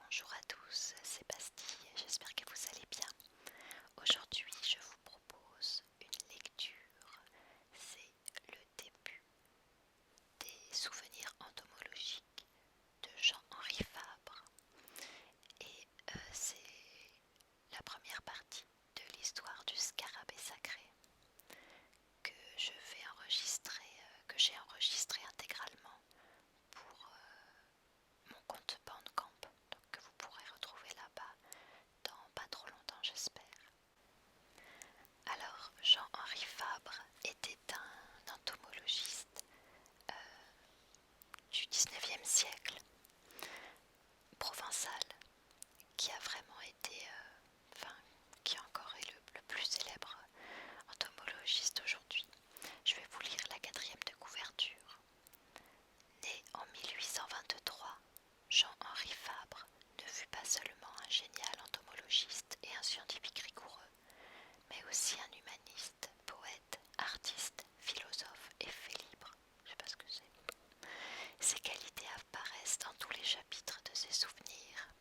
Bonjour à tous, c'est Bastille, j'espère que vous allez bien. Aujourd'hui, je vous propose une lecture. C'est le début des souvenirs entomologiques de Jean-Henri Fabre. Et c'est la première partie de l'histoire du scarabée sacré que je vais enregistrer, que j'ai enregistré intégralement pour mon compte Bandcamp, donc que vous pourrez retrouver là-bas dans pas trop longtemps, j'espère. Alors, Jean-Henri Fabre était un entomologiste du XIXe siècle, provençal, qui a vraiment été, qui encore est le plus célèbre entomologiste aujourd'hui. Je vais vous lire la quatrième de couverture. Né en 1823, Jean-Henri Fabre ne fut pas seulement un génial entomologiste et un scientifique rigoureux, mais aussi un humaniste, poète, artiste, philosophe et fait libre. Je sais pas ce que c'est. Ses qualités apparaissent dans tous les chapitres de ses souvenirs.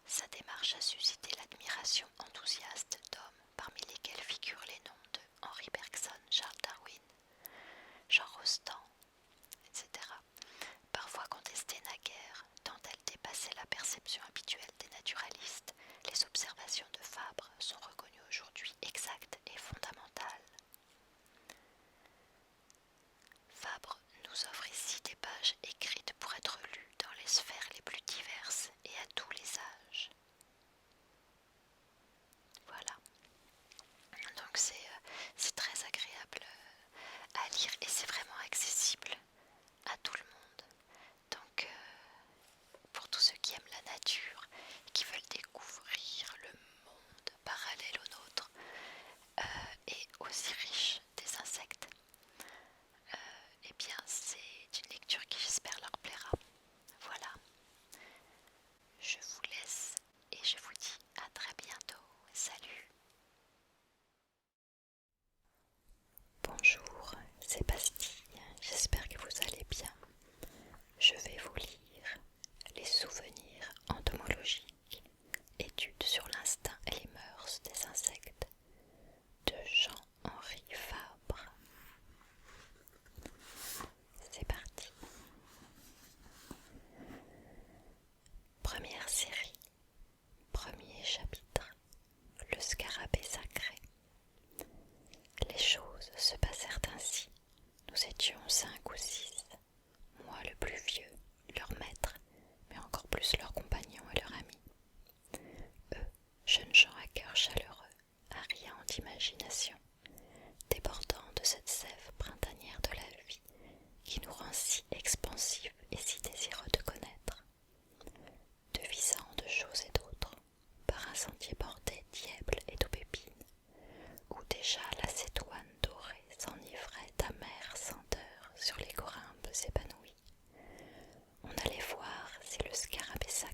Sa démarche a suscité l'admiration enthousiaste d'hommes parmi lesquels figurent les noms de Henri Bergson, Charles Darwin, Jean Rostand, etc. Parfois contestée naguère, tant elle dépassait la perception habituelle des naturalistes, les observations de Fabre sont reconnues aujourd'hui exactes et fondamentales. Fabre nous offre ici des pages écrites pour être lues dans les sphères les plus diverses et à tous les âges. Voilà. Donc c'est très agréable à lire et c'est vraiment accessible à tout le monde. Donc pour tous ceux qui aiment la nature, qui veulent découvrir le monde parallèle au nôtre et aussi riche des insectes, eh bien c'est une lecture qui j'espère leur plaira. Voilà, je vous laisse et je vous dis à très bientôt. Salut! Bonjour, c'est Bastille, j'espère que vous allez bien. Je vais vous lire les souvenirs entomologiques, études sur l'instinct et les mœurs des insectes de Jean-Henri Fabre. C'est parti. Première série, premier chapitre, le scarabée sacré. Les choses se passèrent ainsi. Nous étions 5 ou 6, moi le plus vieux, leur maître, mais encore plus leurs compagnons et leurs amis. Eux, jeunes gens à cœur chaleureux, ariants d'imagination, débordant de cette sève printanière de la vie qui nous rend si expansifs et si désireux de connaître, devisant de choses et d'autres, par un sentier bordé d'yèbles et d'aubépines, où déjà la cétoine dorée s'enivrait d'amères senteurs sur les corymbes épanouis. On allait voir si le scarabée sacré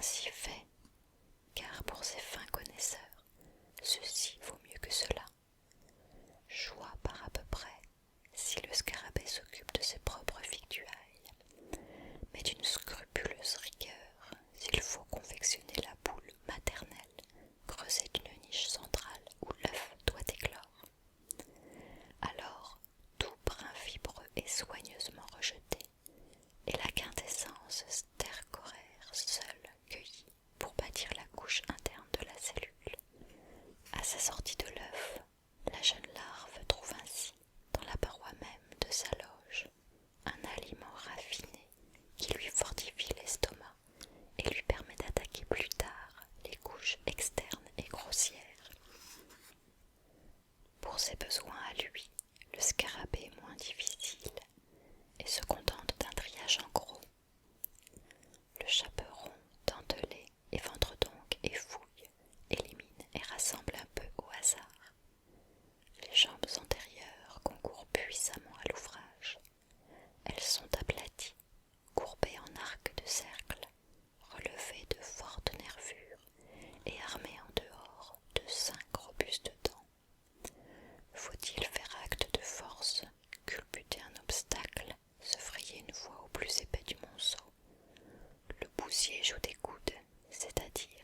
ainsi fait, car pour ces fins connaisseurs, ceci vaut mieux que cela. Joie par à peu près, si le scarabée s'occupe de ses propres victuailles, mais d'une scrupuleuse rigueur, s'il faut confectionner la boule maternelle, creusée d'une niche centrale où l'œuf doit éclore. Alors, tout brin fibreux est soigneusement rejeté, et la quintessence stercoraire seule cueillie pour bâtir la couche interne de la cellule. À sa sortie de l'œuf, la jeune larve trouve ainsi, dans la paroi même de sa loge, un aliment raffiné qui lui fortifie l'estomac et lui permet d'attaquer plus tard les couches externes et grossières. Pour ses besoins à lui, le scarabée est moins difficile et se contente d'un triage en gros. Le chaperon, dentelé, éventre donc et fouille, élimine et rassemble un peu au hasard. Les jambes antérieures concourent puissamment à l'ouvrage. Elles sont aplaties, courbées en arc de cercle, relevées de fortes nervures et armées en dehors de 5 robustes dents. Faut-il faire acte de force, culbuter un obstacle, se frayer une voie au plus épais du monceau? Le bousier joue des coudes, c'est-à-dire